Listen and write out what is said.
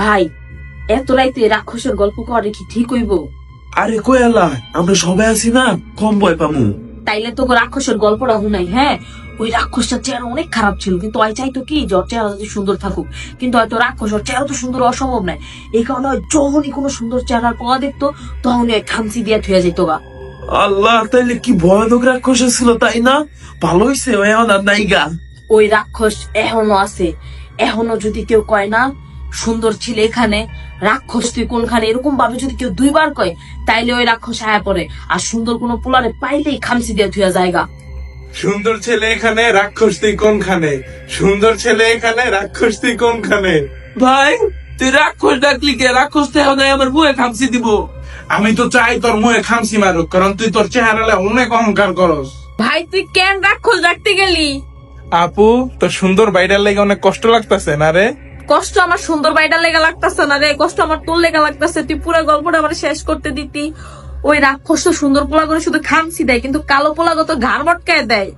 ভাই এত রাইতে রাক্ষসের গল্প করে কি ঠিক হইব? আরে কই আল্লাহ, আমরা সবাই আছি না, কম ভয় পামু। তাইলে তো রাক্ষসের গল্পটা শুনাই। হ্যাঁ, ওই রাক্ষসটার চেহারা অনেক খারাপ ছিল, কিন্তু ওই চাইতো কি যে ওর চেহারা যদি সুন্দর থাকুক, কিন্তু হয়তো রাক্ষস ওর চেহারা তো সুন্দর অসম্ভব নাই। এই কারণে যখনই কোনো সুন্দর চেহারার পোয়া দেখতো তখনই ওই খামচি দিয়া থুয়া যেত গা। আল্লাহ, তাইলে কি ভয়ানক রাক্ষস ছিল তাই না? ভালো হইছে ওই এখন আর নাইগা। ওই রাক্ষস এখনো আছে। এখনো যদি কেউ কয় না সুন্দর ছিল এখানে, রাক্ষস তুই কোনখানে, এরকম ভাবে যদি কেউ দুইবার কয়, তাইলে ওই রাক্ষস আয়া পড়ে আর সুন্দর কোনো পোলারে পাইলেই খামচি দিয়া থুয়া জায়গা। সুন্দর ছেলে এখানে, রাক্ষস তুই কোনখানে? সুন্দর ছেলে এখানে, রাক্ষস তুই কোনখানে? ভাই তুই রাক্ষস ডাকলি কে? রাক্ষস তো এখন আমার বুয়ে খামচি দিব। আমি তো চাই তোর মুখে খামসি মারুক, কারণ তুই তোর চেহারা অনেক অহংকার করস। ভাই তুই কেন রাক্ষস ডাকতে গেলি? আপু, তোর সুন্দর বাইরের লেগে অনেক কষ্ট লাগতেছে না রে? কষ্ট আমার সুন্দর বাইটার লেগা লাগতেছে না রে, কষ্ট আমার তোর লেগা লাগতেছে। তুই পুরো গল্পটা আমার শেষ করতে দিতি। ওই রাক্ষস তো সুন্দর পোলা করে শুধু খামচি দেয়, কিন্তু কালো পোলা তো ঘাড় মটকায় দেয়।